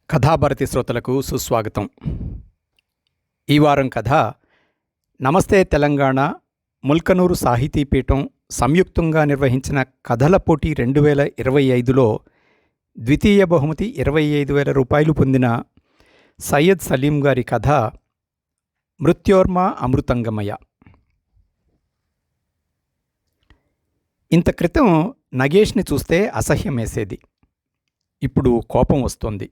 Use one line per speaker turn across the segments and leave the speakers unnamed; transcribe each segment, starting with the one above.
కథాభారతి శ్రోతలకు సుస్వాగతం. ఈ వారం కథ నమస్తే తెలంగాణ ముల్కనూరు సాహితీపీఠం సంయుక్తంగా నిర్వహించిన కథల పోటీ 2025లో ద్వితీయ బహుమతి 25,000 రూపాయలు పొందిన సయ్యద్ సలీం గారి కథ మృత్యోర్మ అమృతంగమయ. ఇంత క్రితం నగేష్ని చూస్తే అసహ్యం వేసేది. ఇప్పుడు కోపం వస్తోంది.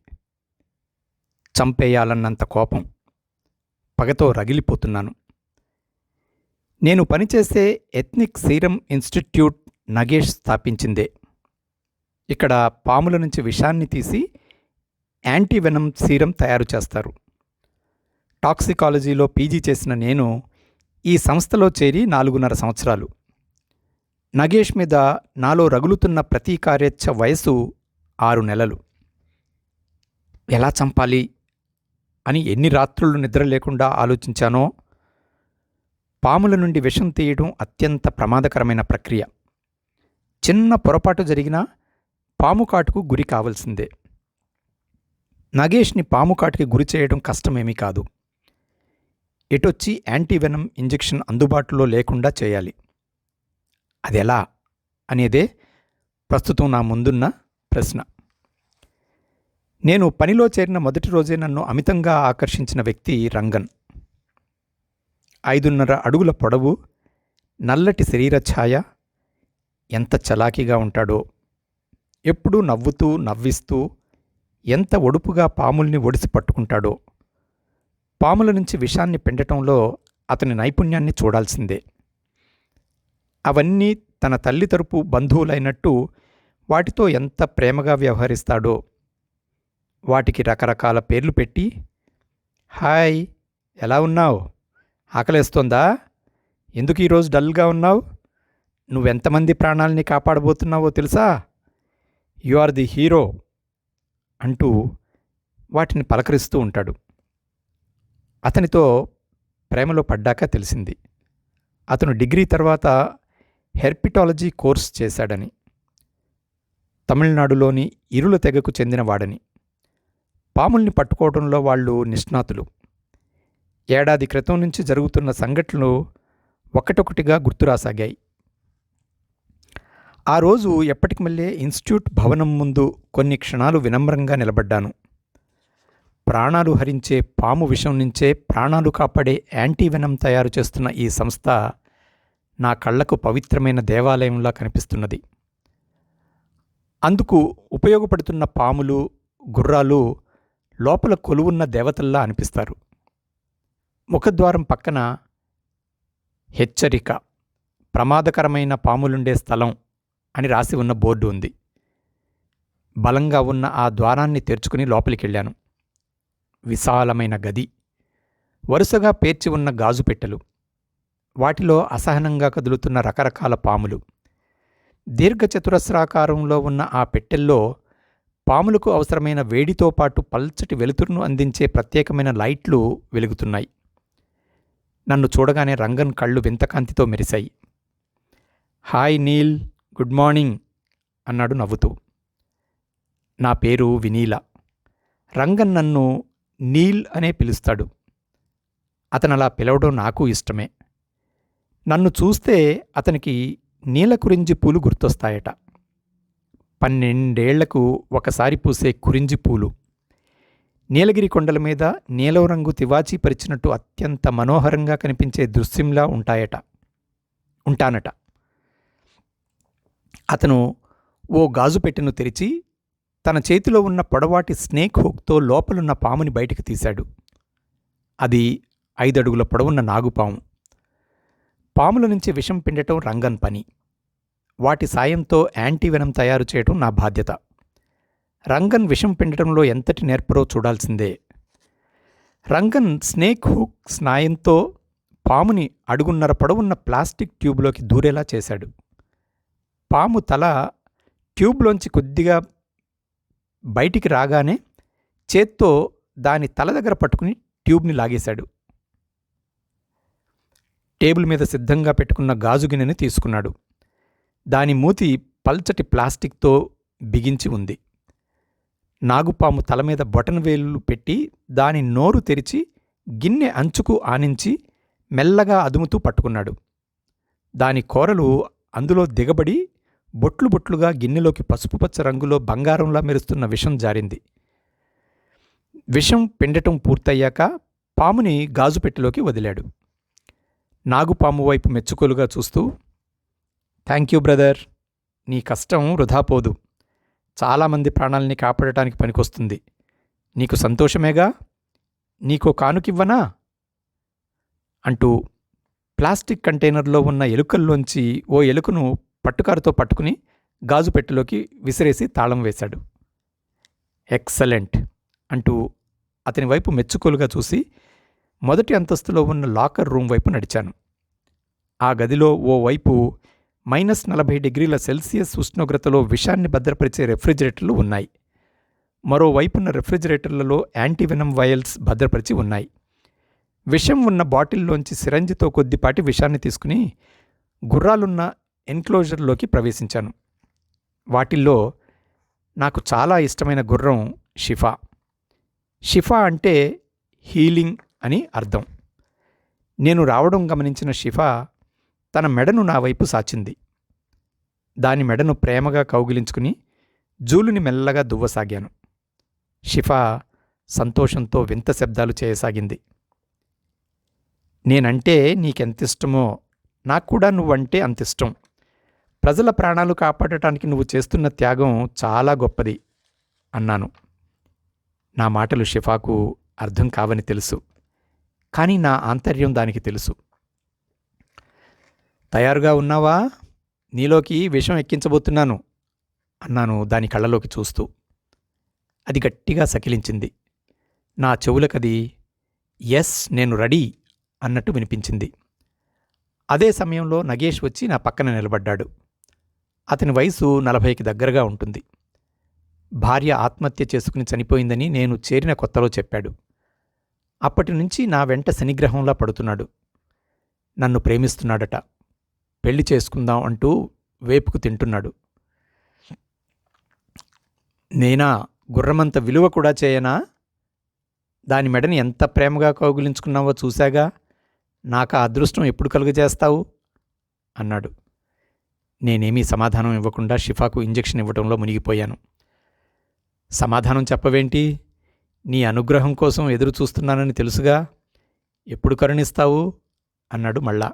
చంపేయాలన్నంత కోపం. పగతో రగిలిపోతున్నాను. నేను పనిచేసే ఎథ్నిక్ సీరం ఇన్స్టిట్యూట్ నగేష్ స్థాపించిందే. ఇక్కడ పాముల నుంచి విషాన్ని తీసి యాంటీవెనమ్ సీరం తయారు చేస్తారు. టాక్సికాలజీలో పీజీ చేసిన నేను ఈ సంస్థలో చేరి 4.5 సంవత్సరాలు. నగేష్ మీద నాలో రగులుతున్న ప్రతీకారేచ్ఛ వయసు 6 నెలలు. ఎలా చంపాలి అని ఎన్ని రాత్రులు నిద్ర లేకుండా ఆలోచించానో. పాముల నుండి విషం తీయడం అత్యంత ప్రమాదకరమైన ప్రక్రియ. చిన్న పొరపాటు జరిగినా పాము కాటుకు గురి కావలసిందే. నగేష్ని పాము కాటుకి గురి చేయడం కష్టమేమీ కాదు. ఎటొచ్చి యాంటీవెనమ్ ఇంజెక్షన్ అందుబాటులో లేకుండా చేయాలి. అదెలా అనేదే ప్రస్తుతం నా ముందున్న ప్రశ్న. నేను పనిలో చేరిన మొదటి రోజే నన్ను అమితంగా ఆకర్షించిన వ్యక్తి రంగన్. 5.5 అడుగుల పొడవు, నల్లటి శరీర ఛాయ. ఎంత చలాకీగా ఉంటాడో. ఎప్పుడూ నవ్వుతూ నవ్విస్తూ ఎంత ఒడుపుగా పాముల్ని ఒడిసి పట్టుకుంటాడో. పాముల నుంచి విషాన్ని పిండటంలో అతని నైపుణ్యాన్ని చూడాల్సిందే. అవన్నీ తన తల్లి తరపు బంధువులైనట్టు వాటితో ఎంత ప్రేమగా వ్యవహరిస్తాడో. వాటికి రకరకాల పేర్లు పెట్టి, హాయ్, ఎలా ఉన్నావు? ఆకలేస్తోందా? ఎందుకు ఈరోజు డల్గా ఉన్నావు? నువ్వెంతమంది ప్రాణాలని కాపాడబోతున్నావో తెలుసా? యు ఆర్ ది హీరో అంటూ వాటిని పలకరిస్తూ ఉంటాడు. అతనితో ప్రేమలో పడ్డాక తెలిసింది అతను డిగ్రీ తర్వాత హెర్పిటాలజీ కోర్స్ చేశాడని. తమిళనాడులోని ఇరుల తెగకు చెందినవాడని. పాముల్ని పట్టుకోవడంలో వాళ్ళు నిష్ణాతులు. ఏడాది క్రితం నుంచి జరుగుతున్న సంఘటనలు ఒక్కటొకటిగా గుర్తురాసాగాయి. ఆ రోజు ఎప్పటికి మళ్ళీ ఇన్స్టిట్యూట్ భవనం ముందు కొన్ని క్షణాలు వినమ్రంగా నిలబడ్డాను. ప్రాణాలు హరించే పాము విషం నుంచే ప్రాణాలు కాపాడే యాంటీవెనమ్ తయారు చేస్తున్న ఈ సంస్థ నా కళ్లకు పవిత్రమైన దేవాలయంలా కనిపిస్తున్నది. అందుకు ఉపయోగపడుతున్న పాములు, గుర్రాలు లోపల కొలువున్న దేవతల్లా అనిపిస్తారు. ముఖద్వారం పక్కన హెచ్చరిక, ప్రమాదకరమైన పాములుండే స్థలం అని రాసి ఉన్న బోర్డు ఉంది. బలంగా ఉన్న ఆ ద్వారాన్ని తెరుచుకుని లోపలికెళ్ళాను. విశాలమైన గది. వరుసగా పేర్చి ఉన్న గాజు పెట్టెలు. వాటిలో అసహనంగా కదులుతున్న రకరకాల పాములు. దీర్ఘచతురస్రాకారంలో ఉన్న ఆ పెట్టెల్లో పాములకు అవసరమైన వేడితో పాటు పల్చటి వెలుతురును అందించే ప్రత్యేకమైన లైట్లు వెలుగుతున్నాయి. నన్ను చూడగానే రంగన్ కళ్ళు వింతకాంతితో మెరిశాయి. హాయ్ నీల్, గుడ్ మార్నింగ్ అన్నాడు నవ్వుతూ. నా పేరు వినీల. రంగన్ నన్ను నీల్ అనే పిలుస్తాడు. అతనలా పిలవడం నాకు ఇష్టమే. నన్ను చూస్తే అతనికి నీలకురించి పూలు గుర్తొస్తాయట. 12 ఏళ్లకు ఒకసారి పూసే కురించి పూలు. నీలగిరి కొండల మీద నీలం రంగు తివాచీ పరిచినట్టు అత్యంత మనోహరంగా కనిపించే దృశ్యంలా ఉంటానట. అతను ఓ గాజు పెట్టెను తెరిచి తన చేతిలో ఉన్న పొడవాటి స్నేక్ హుక్తో లోపలున్న పాముని బయటికి తీశాడు. అది 5 అడుగుల పొడవున్న నాగుపాము. పాముల నుంచి విషం పిండటం రంగన్ పని. వాటి సాయంతో యాంటీవెనమ్ తయారు చేయడం నా బాధ్యత. రంగన్ విషం పిండటంలో ఎంతటి నేర్పరో చూడాల్సిందే. రంగన్ స్నేక్ హుక్ స్నాయంతో పాముని 1.5 అడుగుల పొడవున్న ప్లాస్టిక్ ట్యూబ్లోకి దూరేలా చేశాడు. పాము తల ట్యూబ్లోంచి కొద్దిగా బయటికి రాగానే చేత్తో దాని తల దగ్గర పట్టుకుని ట్యూబ్ని లాగేశాడు. టేబుల్ మీద సిద్ధంగా పెట్టుకున్న గాజు గిన్నెని తీసుకున్నాడు. దాని మూతి పల్చటి ప్లాస్టిక్తో బిగించి ఉంది. నాగుపాము తల మీద బొటనవేలు పెట్టి దాని నోరు తెరిచి గిన్నె అంచుకు ఆనించి మెల్లగా అదుముతూ పట్టుకున్నాడు. దాని కోరలు అందులో దిగబడి బొట్లు బొట్లుగా గిన్నెలోకి పసుపుపచ్చ రంగులో బంగారంలా మెరుస్తున్న విషం జారింది. విషం పిండటం పూర్తయ్యాక పాముని గాజుపెట్టెలోకి వదిలాడు. నాగుపాము వైపు మెచ్చుకోలుగా చూస్తూ, థ్యాంక్యూ బ్రదర్, నీ కష్టం వృధా పోదు. చాలామంది ప్రాణాలని కాపాడటానికి పనికొస్తుంది. నీకు సంతోషమేగా? నీకో కానుకివ్వనా అంటూ ప్లాస్టిక్ కంటైనర్లో ఉన్న ఎలుకల్లోంచి ఓ ఎలుకను పట్టుకారుతో పట్టుకుని గాజుపెట్టెలోకి విసిరేసి తాళం వేశాడు. ఎక్సలెంట్ అంటూ అతని వైపు మెచ్చుకోలుగా చూసి మొదటి అంతస్తులో ఉన్న లాకర్ రూమ్ వైపు నడిచాను. ఆ గదిలో ఓ వైపు -40 ఉష్ణోగ్రతలో విషాన్ని భద్రపరిచే రెఫ్రిజిరేటర్లు ఉన్నాయి. మరోవైపున్న రెఫ్రిజిరేటర్లలో యాంటీవెనమ్ వయల్స్ భద్రపరిచి ఉన్నాయి. విషం ఉన్న బాటిల్లోంచి సిరంజితో కొద్దిపాటి విషాన్ని తీసుకుని గుర్రాలున్న ఎన్క్లోజర్లోకి ప్రవేశించాను. వాటిల్లో నాకు చాలా ఇష్టమైన గుర్రం షిఫా. షిఫా అంటే హీలింగ్ అని అర్థం. నేను రావడం గమనించిన షిఫా తన మెడను నా వైపు సాచింది. దాని మెడను ప్రేమగా కౌగిలించుకుని జూలుని మెల్లగా దువ్వసాగాను. షిఫా సంతోషంతో వింత శబ్దాలు చేయసాగింది. నేనంటే నీకెంతిష్టమో నాకు కూడా నువ్వంటే అంతిష్టం. ప్రజల ప్రాణాలు కాపాడటానికి నువ్వు చేస్తున్న త్యాగం చాలా గొప్పది అన్నాను. నా మాటలు షిఫాకు అర్థం కావని తెలుసు, కానీ నా ఆంతర్యం దానికి తెలుసు. తయారుగా ఉన్నావా? నీలోకి విషం ఎక్కించబోతున్నాను అన్నాను దాని కళ్ళలోకి చూస్తూ. అది గట్టిగా సకిలించింది. నా చెవులకది ఎస్ నేను రెడీ అన్నట్టు వినిపించింది. అదే సమయంలో నగేష్ వచ్చి నా పక్కన నిలబడ్డాడు. అతని వయసు 40కి దగ్గరగా ఉంటుంది. భార్య ఆత్మహత్య చేసుకుని చనిపోయిందని నేను చేరిన కొత్తలో చెప్పాడు. అప్పటి నుంచి నా వెంట శనిగ్రహంలా పడుతున్నాడు. నన్ను ప్రేమిస్తున్నాడట. పెళ్లి చేసుకుందాం అంటూ వేపుకు తింటున్నాడు. నేనా గుర్రమంత విలువ కూడా చేయనా? దాని మెడని ఎంత ప్రేమగా కౌగిలించుకున్నావో చూశాగా, నాకా అదృష్టం ఎప్పుడు కలుగజేస్తావు అన్నాడు. నేనేమీ సమాధానం ఇవ్వకుండా షిఫాకు ఇంజెక్షన్ ఇవ్వడంలో మునిగిపోయాను. సమాధానం చెప్పవేంటి? నీ అనుగ్రహం కోసం ఎదురు చూస్తున్నానని తెలుసుగా, ఎప్పుడు కరుణిస్తావు అన్నాడు మళ్ళా.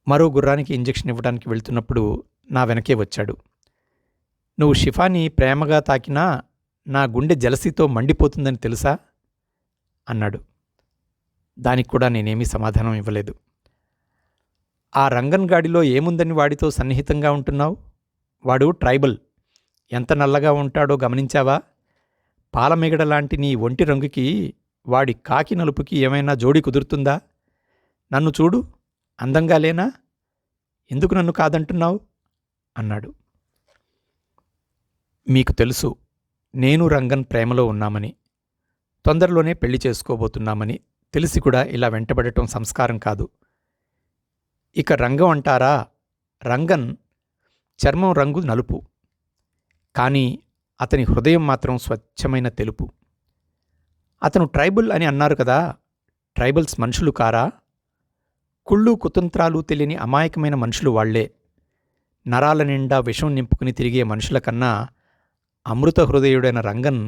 మరో గుర్రానికి ఇంజెక్షన్ ఇవ్వడానికి వెళ్తున్నప్పుడు నా వెనకే వచ్చాడు. నువ్వు షిఫాని ప్రేమగా తాకినా నా గుండె జలసీతో మండిపోతుందని తెలుసా అన్నాడు. దానికి కూడా నేనేమీ సమాధానం ఇవ్వలేదు. ఆ రంగన్ గాడిలో ఏముందని వాడితో సన్నిహితంగా ఉంటున్నావు? వాడు ట్రైబల్. ఎంత నల్లగా ఉంటాడో గమనించావా? పాలమిగడలాంటి నీ ఒంటి రంగుకి వాడి కాకి నలుపుకి ఏమైనా జోడి కుదురుతుందా? నన్ను చూడు, అందంగా లేనా? ఎందుకు నన్ను కాదంటున్నావు అన్నాడు. మీకు తెలుసు, నేను రంగన్ ప్రేమలో ఉన్నామని, తొందరలోనే పెళ్లి చేసుకోబోతున్నామని తెలిసి కూడా ఇలా వెంటబడటం సంస్కారం కాదు. ఇక రంగం అంటారా? రంగన్ చర్మం రంగు నలుపు, కానీ అతని హృదయం మాత్రం స్వచ్ఛమైన తెలుపు. అతను ట్రైబల్ అని అన్నారు కదా, ట్రైబల్స్ మనుషులు కారా? కుళ్ళు కుతంత్రాలు తెలియని అమాయకమైన మనుషులు వాళ్లే. నరాల నిండా విషం నింపుకుని తిరిగే మనుషుల కన్నా అమృత హృదయుడైన రంగన్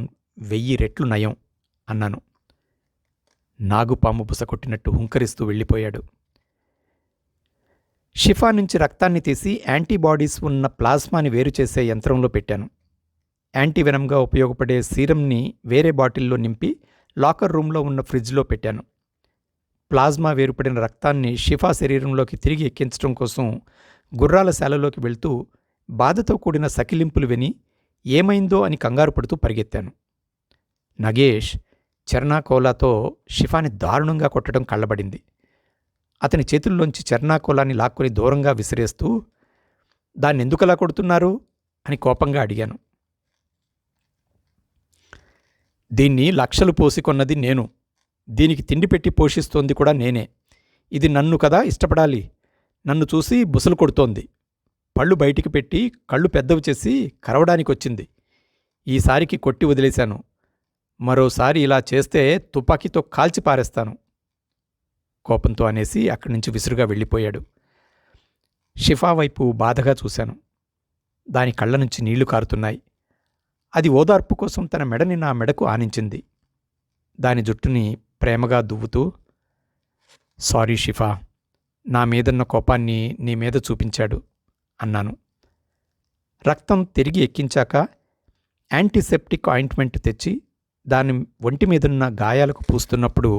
1000 రెట్లు నయం అన్నాను. నాగుపాము బుస కొట్టినట్టు హుంకరిస్తూ వెళ్ళిపోయాడు. షిఫా నుంచి రక్తాన్ని తీసి యాంటీబాడీస్ ఉన్న ప్లాస్మాని వేరు చేసే యంత్రంలో పెట్టాను. యాంటీవెనమ్గా ఉపయోగపడే సీరంని వేరే బాటిల్లో నింపి లాకర్ రూమ్లో ఉన్న ఫ్రిడ్జ్లో పెట్టాను. ప్లాజ్మా వేరుపడిన రక్తాన్ని షిఫా శరీరంలోకి తిరిగి ఎక్కించడం కోసం గుర్రాల శాలలోకి వెళ్తూ బాధతో కూడిన సకిలింపులు విని ఏమైందో అని కంగారు పడుతూ పరిగెత్తాను. నగేష్ చర్నాకోలాతో షిఫాని దారుణంగా కొట్టడం కళ్ళబడింది. అతని చేతుల్లోంచి చర్నాకోలాన్ని లాక్కొని దూరంగా విసిరేస్తూ, దాన్నెందుకలా కొడుతున్నారు అని కోపంగా అడిగాను. దీన్ని లక్షలు పోసి కొన్నది నేను, దీనికి తిండి పెట్టి పోషిస్తోంది కూడా నేనే. ఇది నన్ను కదా ఇష్టపడాలి. నన్ను చూసి బుసలు కొడుతోంది. పళ్ళు బయటికి పెట్టి కళ్ళు పెద్దవి చేసి కరవడానికొచ్చింది. ఈసారికి కొట్టి వదిలేశాను. మరోసారి ఇలా చేస్తే తుపాకీతో కాల్చి పారేస్తాను కోపంతో అనేసి అక్కడి నుంచి విసురుగా వెళ్ళిపోయాడు. షిఫా వైపు బాధగా చూశాను. దాని కళ్ళ నుంచి నీళ్లు కారుతున్నాయి. అది ఓదార్పు కోసం తన మెడని నా మెడకు ఆనించింది. దాని జుట్టుని ప్రేమగా దువ్వుతూ, సారీ షిఫా, నా మీదన్న కోపాన్ని నీ మీద చూపించాడు అన్నాను. రక్తం తిరిగి ఎక్కించాక యాంటీసెప్టిక్ ఆయింట్మెంట్ తెచ్చి దాని ఒంటి మీదున్న గాయాలకు పూస్తున్నప్పుడు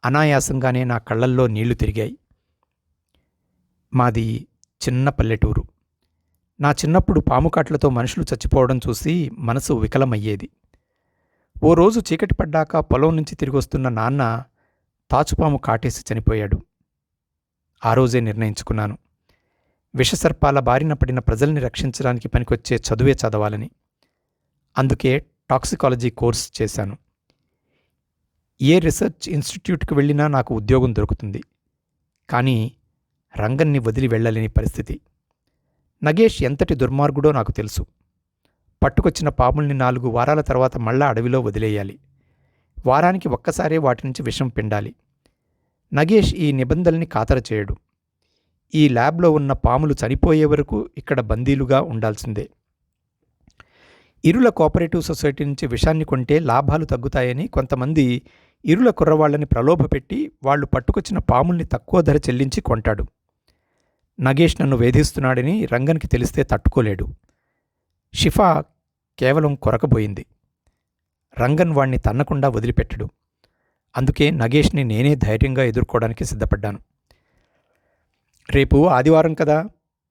అనాయాసంగానే నా కళ్ళల్లో నీళ్లు తిరిగాయి. మాది చిన్న పల్లెటూరు. నా చిన్నప్పుడు పాముకాట్లతో మనుషులు చచ్చిపోవడం చూసి మనసు వికలమయ్యేది. ఓ రోజు చీకటి పడ్డాక పొలం నుంచి తిరిగొస్తున్న నాన్న తాచుపాము కాటేసి చనిపోయాడు. ఆ రోజే నిర్ణయించుకున్నాను, విషసర్పాల బారిన పడిన ప్రజల్ని రక్షించడానికి పనికొచ్చే చదువే చదవాలని. అందుకే టాక్సికాలజీ కోర్స్ చేశాను. ఏ రీసెర్చ్ ఇన్స్టిట్యూట్కి వెళ్ళినా నాకు ఉద్యోగం దొరుకుతుంది. కానీ రంగన్ని వదిలి వెళ్ళలేని పరిస్థితి. నగేష్ ఎంతటి దుర్మార్గుడో నాకు తెలుసు. పట్టుకొచ్చిన పాముల్ని 4 వారాల తర్వాత మళ్ళా అడవిలో వదిలేయాలి. వారానికి ఒక్కసారే వాటి నుంచి విషం పిండాలి. నగేష్ ఈ నిబంధనల్ని ఖాతరు చేయడు. ఈ ల్యాబ్లో ఉన్న పాములు చనిపోయే వరకు ఇక్కడ బందీలుగా ఉండాల్సిందే. ఇరుల కోఆపరేటివ్ సొసైటీ నుంచి విషాన్ని కొంటే లాభాలు తగ్గుతాయని కొంతమంది ఇరుల కుర్రవాళ్లని ప్రలోభపెట్టి వాళ్లు పట్టుకొచ్చిన పాముల్ని తక్కువ ధర చెల్లించి కొంటాడు. నగేష్ నన్ను వేధిస్తున్నాడని రంగన్కి తెలిస్తే తట్టుకోలేడు. షిఫా కేవలం కొరకబోయింది. రంగన్ వాణ్ణి తన్నకుండా వదిలిపెట్టడు. అందుకే నగేష్ని నేనే ధైర్యంగా ఎదుర్కోవడానికి సిద్ధపడ్డాను. రేపు ఆదివారం కదా,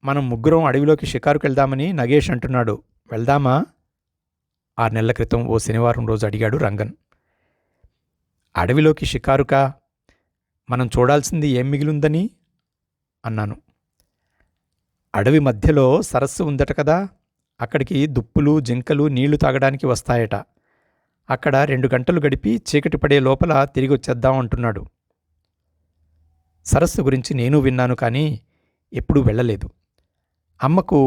మనం ముగ్గురం అడవిలోకి షికారుకు వెళ్దామని నగేష్ అంటున్నాడు. వెళ్దామా? 6 నెలల క్రితం ఓ శనివారం రోజు అడిగాడు రంగన్. అడవిలోకి షికారుకా? మనం చూడాల్సింది ఏం మిగిలిందని అన్నాను. అడవి మధ్యలో సరస్సు ఉందట కదా, అక్కడికి దుప్పులు జింకలు నీళ్లు తాగడానికి వస్తాయట. అక్కడ 2 గంటలు గడిపి చీకటి పడే లోపల తిరిగి వచ్చేద్దాం అంటున్నాడు. సరస్సు గురించి నేను విన్నాను, కానీ ఎప్పుడూ వెళ్ళలేదు. అమ్మకు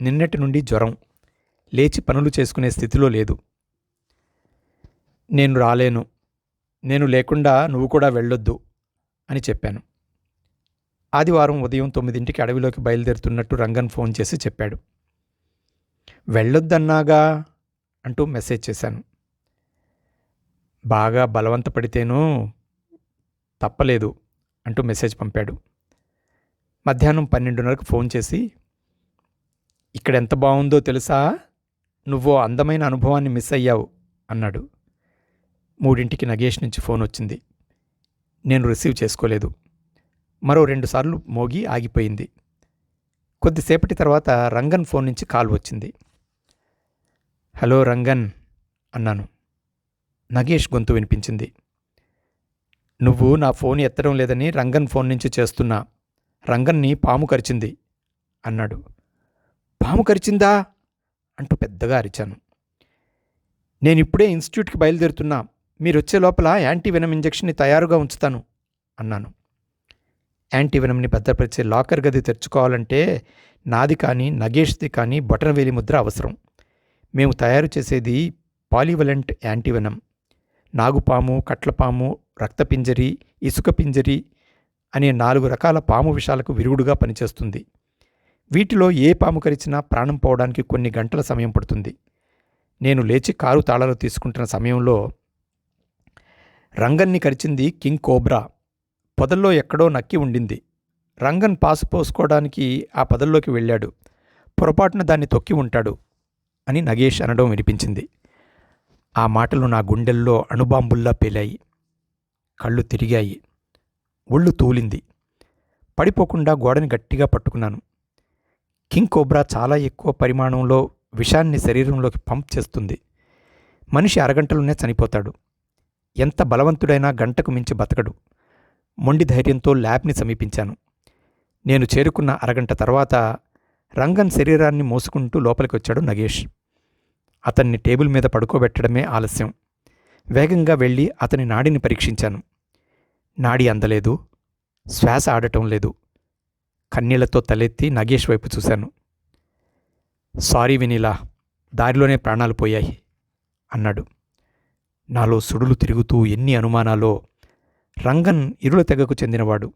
నిన్నటి నుండి జ్వరం, లేచి పనులు చేసుకునే స్థితిలో లేదు. నేను రాలేను, నేను లేకుండా నువ్వు కూడా వెళ్ళొద్దు అని చెప్పాను. ఆదివారం ఉదయం 9ంటికి అడవిలోకి బయలుదేరుతున్నట్టు రంగన్ ఫోన్ చేసి చెప్పాడు. వెళ్ళొద్దన్నాగా అంటూ మెసేజ్ చేశాను. బాగా బలవంతపడితేనూ తప్పలేదు అంటూ మెసేజ్ పంపాడు. మధ్యాహ్నం 12:30కు ఫోన్ చేసి, ఇక్కడ ఎంత బాగుందో తెలుసా, నువ్వో అందమైన అనుభవాన్ని మిస్ అయ్యావు అన్నాడు. 3ంటికి నగేష్ నుంచి ఫోన్ వచ్చింది. నేను రిసీవ్ చేసుకోలేదు. మరో 2 సార్లు మోగి ఆగిపోయింది. కొద్దిసేపటి తర్వాత రంగన్ ఫోన్ నుంచి కాల్ వచ్చింది. హలో రంగన్ అన్నాను. నగేష్ గొంతు వినిపించింది. నువ్వు నా ఫోన్ ఎత్తడం లేదని రంగన్ ఫోన్ నుంచి చేస్తున్నా. రంగన్ని పాము కరిచింది అన్నాడు. పాము కరిచిందా అంటూ పెద్దగా అరిచాను. నేనిప్పుడే ఇన్స్టిట్యూట్కి బయలుదేరుతున్నా. మీరొచ్చే లోపల యాంటీవెనమ్ ఇంజెక్షన్ని తయారుగా ఉంచుతాను అన్నాను. యాంటీవెనమ్ని భద్రపరిచే లాకర్ గది తెరుచుకోవాలంటే నాది కానీ నగేష్ది కానీ బొటనవేలి ముద్ర అవసరం. మేము తయారు చేసేది పాలివలెంట్ యాంటీవెనమ్. నాగుపాము, కట్లపాము, రక్తపింజరి, ఇసుక పింజరి అనే 4 రకాల పాము విషాలకు విరుగుడుగా పనిచేస్తుంది. వీటిలో ఏ పాము కరిచినా ప్రాణం పోవడానికి కొన్ని గంటల సమయం పడుతుంది. నేను లేచి కారు తాళాలు తీసుకుంటున్న సమయంలో రంగన్ని కరిచింది కింగ్ కోబ్రా. పొదల్లో ఎక్కడో నక్కి ఉండింది. రంగన్ పాసు పోసుకోవడానికి ఆ పొదల్లోకి వెళ్ళాడు. పొరపాటున దాన్ని తొక్కి ఉంటాడు అని నగేష్ అనడం వినిపించింది. ఆ మాటలు నా గుండెల్లో అణుబాంబుల్లా పేలాయి. కళ్ళు తిరిగాయి. ఒళ్ళు తూలింది. పడిపోకుండా గోడని గట్టిగా పట్టుకున్నాను. కింగ్ కోబ్రా చాలా ఎక్కువ పరిమాణంలో విషాన్ని శరీరంలోకి పంప్ చేస్తుంది. మనిషి అరగంటలోనే చనిపోతాడు. ఎంత బలవంతుడైనా గంటకు మించి బతకడు. మొండి ధైర్యంతో ల్యాబ్ని సమీపించాను. నేను చేరుకున్న అరగంట తర్వాత రంగన్ శరీరాన్ని మోసుకుంటూ లోపలికి వచ్చాడు నగేష్. అతన్ని టేబుల్ మీద పడుకోబెట్టడమే ఆలస్యం. వేగంగా వెళ్ళి అతని నాడిని పరీక్షించాను. నాడి అందలేదు. శ్వాస ఆడటం లేదు. కన్నీళ్లతో తలెత్తి నగేష్ వైపు చూశాను. సారీ వినీలా, దారిలోనే ప్రాణాలు పోయాయి అన్నాడు. నాలో సుడులు తిరుగుతూ ఎన్ని అనుమానాలో. రంగన్ ఇరుల తెగకు చెందినవాడు.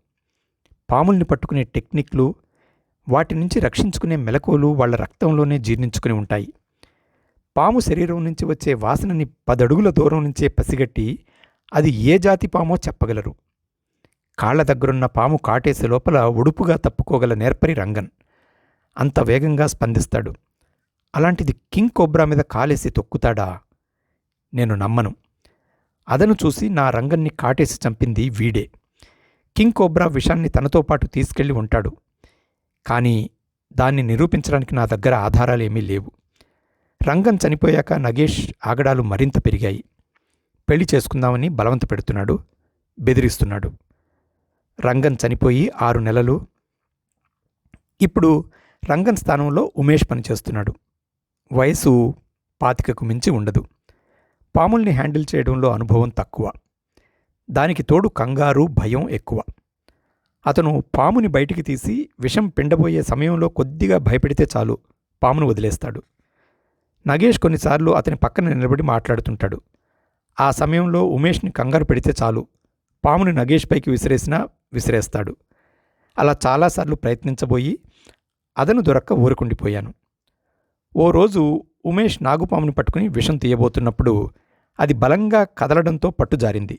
పాముల్ని పట్టుకునే టెక్నిక్లు, వాటి నుంచి రక్షించుకునే మెలకువలు వాళ్ల రక్తంలోనే జీర్ణించుకుని ఉంటాయి. పాము శరీరం నుంచి వచ్చే వాసనని 10 అడుగుల దూరం నుంచే పసిగట్టి అది ఏ జాతి పామో చెప్పగలరు. కాళ్ల దగ్గరున్న పాము కాటేసే లోపల ఉడుపుగా తప్పుకోగల నేర్పరి రంగన్. అంత వేగంగా స్పందిస్తాడు. అలాంటిది కింగ్ కోబ్రా మీద కాలేసి తొక్కుతాడా? నేను నమ్మను. అదను చూసి నా రంగన్ని కాటేసి చంపింది వీడే. కింగ్ కోబ్రా విషాన్ని తనతో పాటు తీసుకెళ్లి ఉంటాడు. కానీ దాన్ని నిరూపించడానికి నా దగ్గర ఆధారాలేమీ లేవు. రంగన్ చనిపోయాక నగేష్ ఆగడాలు మరింత పెరిగాయి. పెళ్లి చేసుకుందామని బలవంత పెడుతున్నాడు, బెదిరిస్తున్నాడు. రంగన్ చనిపోయి 6 నెలలు. ఇప్పుడు రంగన్ స్థానంలో ఉమేష్ పనిచేస్తున్నాడు. వయసు 25కు మించి ఉండదు. పాముల్ని హ్యాండిల్ చేయడంలో అనుభవం తక్కువ. దానికి తోడు కంగారు, భయం ఎక్కువ. అతను పాముని బయటికి తీసి విషం పిండబోయే సమయంలో కొద్దిగా భయపెడితే చాలు, పామును వదిలేస్తాడు. నగేష్ కొన్నిసార్లు అతని పక్కన నిలబడి మాట్లాడుతుంటాడు. ఆ సమయంలో ఉమేష్ని కంగారు పెడితే చాలు, పాముని నగేష్ పైకి విసిరేసినా విసిరేస్తాడు. అలా చాలాసార్లు ప్రయత్నించబోయి అదను దొరక్క ఊరుకుండిపోయాను. ఓ రోజు ఉమేష్ నాగుపాముని పట్టుకుని విషం తీయబోతున్నప్పుడు అది బలంగా కదలడంతో పట్టుజారింది.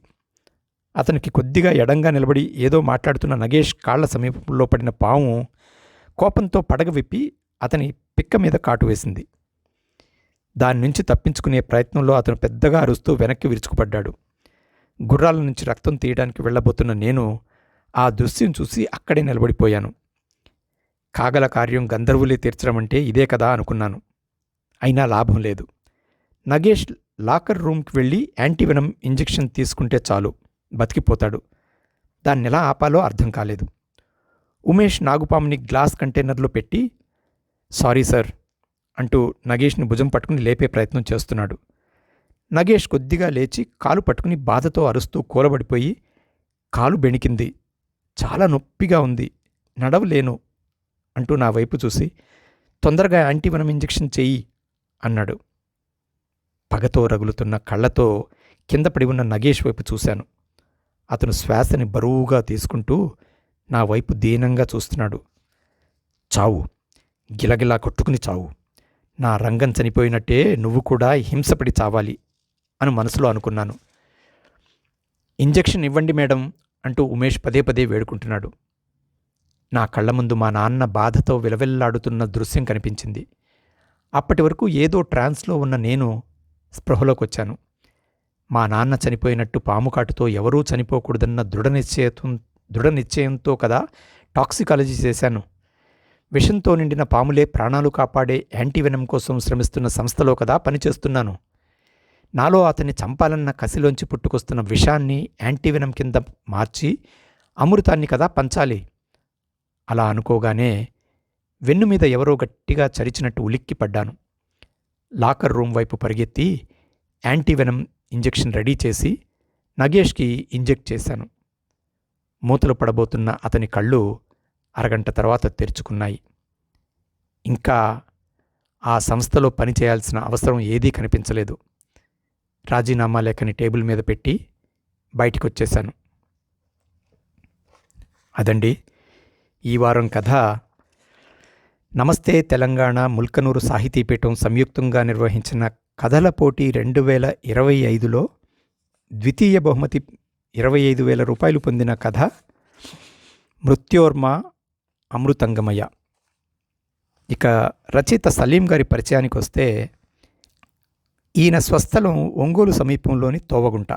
అతనికి కొద్దిగా ఎడంగా నిలబడి ఏదో మాట్లాడుతున్న నగేష్ కాళ్ల సమీపంలో పడిన పాము కోపంతో పడగ విప్పి అతని పిక్క మీద కాటు వేసింది. దాని నుంచి తప్పించుకునే ప్రయత్నంలో అతను పెద్దగా అరుస్తూ వెనక్కి విరుచుకుపడ్డాడు. గుర్రాల నుంచి రక్తం తీయడానికి వెళ్లబోతున్న నేను ఆ దృశ్యం చూసి అక్కడే నిలబడిపోయాను. కాగల కార్యం గంధర్వులే తీర్చడం అంటే ఇదే కదా అనుకున్నాను. అయినా లాభం లేదు. నగేష్ లాకర్ రూమ్కి వెళ్ళి యాంటీవెనమ్ ఇంజెక్షన్ తీసుకుంటే చాలు, బతికిపోతాడు. దాన్నెలా ఆపాలో అర్థం కాలేదు. ఉమేష్ నాగుపాముని గ్లాస్ కంటైనర్లో పెట్టి సారీ సార్ అంటూ నగేష్ని భుజం పట్టుకుని లేపే ప్రయత్నం చేస్తున్నాడు. నగేష్ కొద్దిగా లేచి కాలు పట్టుకుని బాధతో అరుస్తూ కూలబడిపోయి, కాలు బెణికింది, చాలా నొప్పిగా ఉంది, నడవలేను అంటూ నా వైపు చూసి తొందరగా యాంటీవెనమ్ ఇంజెక్షన్ చెయ్యి అన్నాడు. పగతో రగులుతున్న కళ్ళతో కింద పడి ఉన్న నగేష్ వైపు చూశాను. అతను శ్వాసని బరువుగా తీసుకుంటూ నా వైపు దీనంగా చూస్తున్నాడు. చావు, గిలగిలా కొట్టుకుని చావు. నా రంగం చనిపోయినట్టే నువ్వు కూడా హింసపడి చావాలి అని మనసులో అనుకున్నాను. ఇంజెక్షన్ ఇవ్వండి మేడం అంటూ ఉమేష్ పదే పదే వేడుకుంటున్నాడు. నా కళ్ళ ముందు మా నాన్న బాధతో విలవిల్లాడుతున్న దృశ్యం కనిపించింది. అప్పటి వరకు ఏదో ట్రాన్స్లో ఉన్న నేను స్పృహలోకి వచ్చాను. మా నాన్న చనిపోయినట్టు పాముకాటుతో ఎవరూ చనిపోకూడదన్న దృఢ నిశ్చయంతో కదా టాక్సికాలజీ చేశాను. విషంతో నిండిన పాములే ప్రాణాలు కాపాడే యాంటీవెనమ్ కోసం శ్రమిస్తున్న సంస్థలో కదా పనిచేస్తున్నాను. నాలో అతన్ని చంపాలన్న కసిలోంచి పుట్టుకొస్తున్న విషాన్ని యాంటీవెనమ్ కింద మార్చి అమృతాన్ని కదా పంచాలి. అలా అనుకోగానే వెన్ను మీద ఎవరో గట్టిగా చరిచినట్టు ఉలిక్కి పడ్డాను. లాకర్ రూమ్ వైపు పరిగెత్తి యాంటీవెనమ్ ఇంజెక్షన్ రెడీ చేసి నగేష్కి ఇంజెక్ట్ చేశాను. మూతలు పడబోతున్న అతని కళ్ళు అరగంట తర్వాత తెరుచుకున్నాయి. ఇంకా ఆ సంస్థలో పనిచేయాల్సిన అవసరం ఏదీ కనిపించలేదు. రాజీనామా లేఖని టేబుల్ మీద పెట్టి బయటికొచ్చేశాను. అదండి ఈ వారం కథ. నమస్తే తెలంగాణ ముల్కనూరు సాహితీపీఠం సంయుక్తంగా నిర్వహించిన కథల పోటీ 2025లో ద్వితీయ బహుమతి 25,000 రూపాయలు పొందిన కథ మృత్యోర్మ అమృతంగమయ. ఇక రచయిత సలీం గారి పరిచయానికి వస్తే, ఈయన స్వస్థలం ఒంగోలు సమీపంలోని తోవగుంట.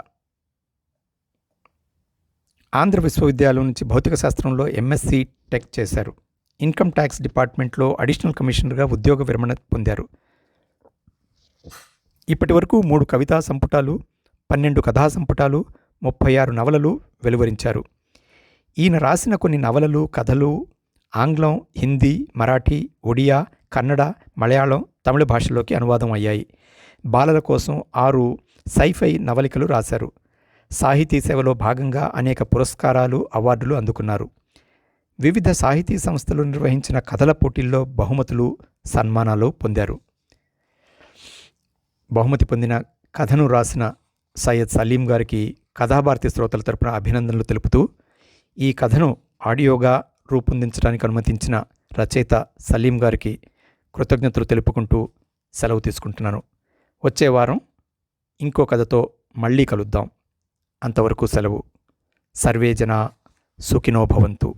ఆంధ్ర విశ్వవిద్యాలయం నుంచి భౌతిక శాస్త్రంలో ఎంఎస్సి టెక్ చేశారు. ఇన్కమ్ ట్యాక్స్ డిపార్ట్మెంట్లో అడిషనల్ కమిషనర్గా ఉద్యోగ విరమణ పొందారు. ఇప్పటి వరకు 3 కవితా సంపుటాలు, 12 కథా సంపుటాలు, 36 నవలలు వెలువరించారు. ఈయన రాసిన కొన్ని నవలలు, కథలు ఆంగ్లం, హిందీ, మరాఠీ, ఒడియా, కన్నడ, మలయాళం, తమిళ భాషల్లోకి అనువాదం అయ్యాయి. బాలల కోసం 6 సైఫై నవలికలు రాశారు. సాహితీ సేవలో భాగంగా అనేక పురస్కారాలు, అవార్డులు అందుకున్నారు. వివిధ సాహితీ సంస్థలు నిర్వహించిన కథల పోటీల్లో బహుమతులు, సన్మానాలు పొందారు. బహుమతి పొందిన కథను రాసిన సయ్యద్ సలీం గారికి కథాభారతి శ్రోతల తరపున అభినందనలు తెలుపుతూ ఈ కథను ఆడియోగా రూపొందించడానికి అనుమతించిన రచయిత సలీం గారికి కృతజ్ఞతలు తెలుపుకుంటూ సెలవు తీసుకుంటున్నాను. వచ్చే వారం ఇంకో కథతో మళ్ళీ కలుద్దాం. అంతవరకు సెలవు. సర్వే జనా సుఖినో భవంతు.